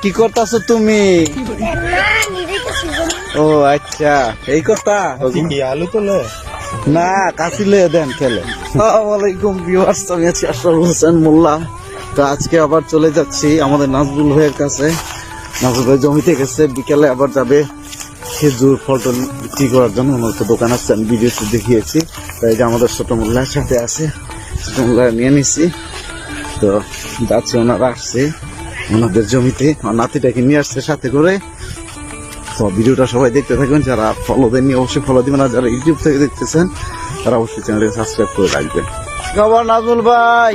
কি করতেছো তুমি? ও আচ্ছা, এই কথা আলু তোলে না কাশিলে দেন খেলে। আসসালামাইকুম ভিউয়ার্স, আমি আছি আশরাফ হোসেন মোল্লা। তো আজকে আবার চলে যাচ্ছি আমাদের নাজবুল ভাইয়ের কাছে। নাজবুল ভাই জমিতে গেছে, বিকেলে আবার যাবে খেজুর ফল বিক্রি করার জন্য। ওনার তো দোকান আছে, আমি ভিডিওতে দেখিয়েছি। তাই যে আমাদের ছোট মোল্লার সাথে আছে, ছোট মোল্লা নিয়ে নিছি। তো যাচ্ছে, ওনারা আসছে ওনাদের জমিতে, নাতিটাকে নিয়ে আসছে সাথে করে। তো ভিডিওটা সবাই দেখতে থাকবেন, যারা ফলো দেননি অবশ্যই ফলো দিবেন, আর যারা ইউটিউব থেকে দেখতেছেন তারা অবশ্যই চ্যানেলকে সাবস্ক্রাইব করে রাখবেন। খবর নাজমুল ভাই?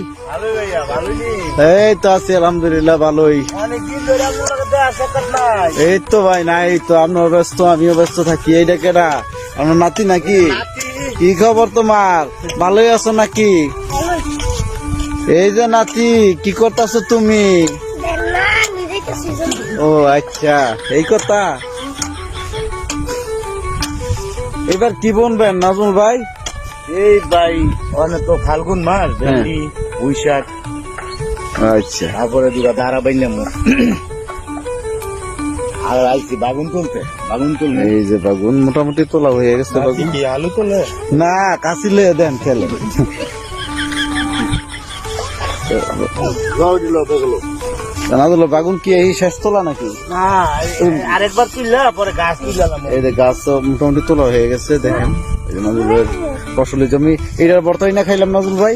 এই তো আছি আলহামদুলিল্লাহ, ভালোই। এই তো ভাই নাই, তো আপনার ব্যস্ত, আমিও ব্যস্ত থাকি। এই ডেকে না আপনার নাতি নাকি? কি খবর তোমার? ভালোই আছো নাকি? এই যে নাতি, কি করতেছো তুমি? ও আচ্ছা, এই কথা। এবার কি বলবেন নাজমুল ভাই? এই ভাই অনেক তো ফাল্গুন মাস, ভেন্ডি বৈশাখ, আচ্ছা তারপরে দুটা ধারা বাইলাম আর আইছি বাগুন তুলতে। বাগুন তুলতে এই যে বাগুন মোটামুটি তোলা হয়ে গেছে। বাগুন কি আলু তোলে না কাশিলে দেন খেলে। নাজমুল বাগুন কি এই শেষ তোলা নাকি? না, আরেকবার তুললে পরে গাছ তুললাম। এই যে গাছ তো মোটামুটি তোলা হয়ে গেছে, দেখেন। এই যে নাজমুল ভাইয়ের ফসলের জমি, এইটার বর্তাই না খাইলাম নাজমুল ভাই।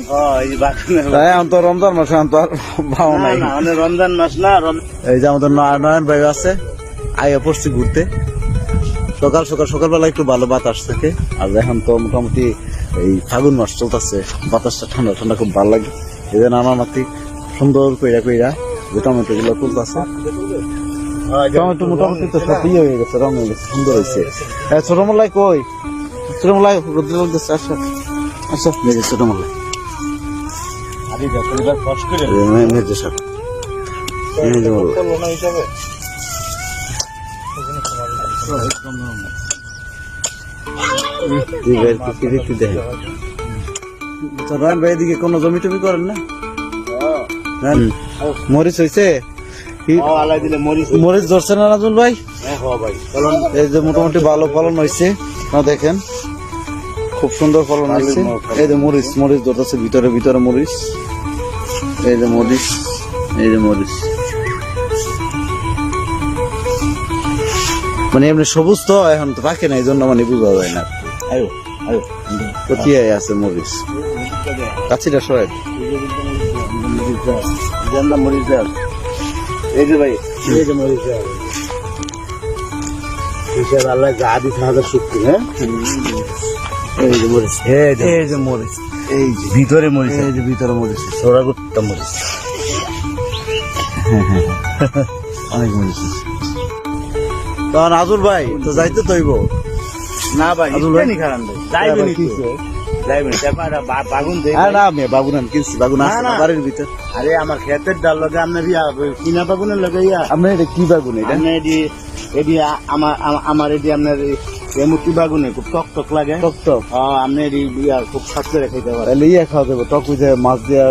তাই এখন তো রমজান মাস, এখন তো আর ভাও নাই। রমজান মাস না। এই যে আমাদের নয়ন ভাই আছে, আইয়া পড়ছি ঘুরতে। সকালবেলা একটু ভালো বাতাস থাকে, আর এখন তো মোটামুটি এই ফাগুন মাস চলতেছে, বাতাসটা ঠান্ডা ঠান্ডা, খুব ভালো লাগে। এই যে নানা নাতি সুন্দর কইরা যে টমেটো গুলো তুলতেছে। টমেটো মোটামুটি তো সব ইয়ে হয়ে গেছে, রং হয়ে গেছে, সুন্দর হয়েছে। ছোট মোল্লাই কই? ছোট মোল্লাই রোদ্রে লাগতেছে। আচ্ছা আচ্ছা, ছোট মোল্লাই এদিকে কোন জমি টমি করেন না? মরিচ হয়েছে? মরিচ ধরছে না নাজমুল ভাই? এই যে মোটামুটি ভালো ফলন হয়েছে, দেখেন খুব সুন্দর ফলন হয়েছে। এই যে মরিচ ধরতেছে ভিতরে মরিচ। এই যে মরিচ মানে এমনি সবুজ তো, এখন তো পাকে না, এই জন্য মানে বোঝা যায় না। কোথায় আছে মরিচ? কাছিটা সবাই এই যে ভাই, এই যে মরিচ আল্লাহ যা দিচ্ছে হাজার শক্তি। হ্যাঁ, এই যে মরিচ, এই যে মরিচ, এই যে ভিতরে মরিচ, এই যে ভিতরে মরিচ, সোরা গুট্টা মরিচ। অনেক মরিচ। তো নাজুর ভাই তো যাইতে তৈব না ভাই, খারাপ যাইবেন বাগুন কিনছি, বাগুন বাড়ির ভিতর। আরে আমার ক্ষেতের ডাল লগে আপনার কিনা বাগুনের লগে আপনার এটা কি বাগুন? এটা এটি আমার এটি আপনার এমুটি বাগুনে খুব টক টক লাগে। টক আপনি খুব স্বাদ করে খাইতে পারেন। তাহলে খাওয়া যাবে, টক মাছ দিয়ে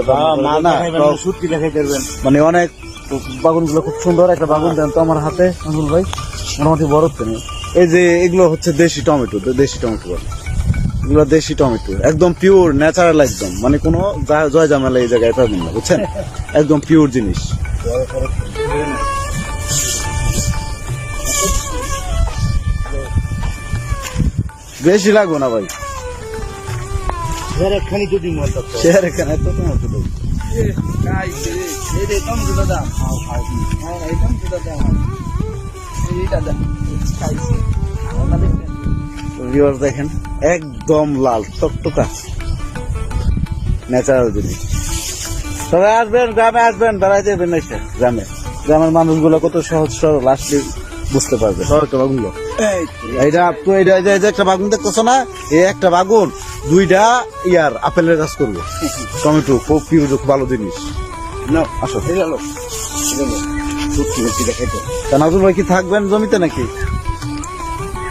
সুটকি খাইতে পারবেন। মানে অনেক বাগুন গুলো খুব সুন্দর। একটা বাগুন দেন তো আমার হাতে নাজমুল ভাই, মোটামুটি বড় তো নেই। এই যে এগুলো হচ্ছে দেশি টমেটো, এগুলো দেশি টমেটো, একদম পিওর ন্যাচারাল, একদম মানে কোনো জয় জামেলা এই জায়গায় পাবেন না, বুঝছেন? একদম পিওর জিনিস। বেশি লাগবো না ভাই, শেয়ারখানি যদি শেয়ারখানে তো টমেটো দেবো। দেখেন একদম লাল টকটকা ন্যাচারাল জিনিস। সবাই আসবেন, গ্রামে আসবেন, বেড়াইতে যাবেন। গ্রামের মানুষগুলো কত সহজ সরল, আসলে বুঝতে পারবে। বাগুনগুলো এইটা তো একটা বাগুন দেখতেছো না? এই একটা বাগুন 2টা আপেলের গাছ করবো। টমেটো খুব পিওর, ভালো জিনিস। আসো নাজুল ভাই, কি থাকবেন জমিতে নাকি?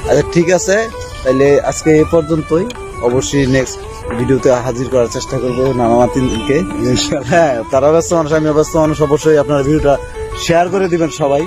আচ্ছা ঠিক আছে, তাইলে আজকে এই পর্যন্তই। অবশ্যই নেক্সট ভিডিওতে হাজির করার চেষ্টা করবো নানা নাতিনকে। হ্যাঁ, তারা ব্যস্ত মানুষ, আমিও ব্যস্ত মানুষ। অবশ্যই আপনারা ভিডিওটা শেয়ার করে দিবেন সবাই।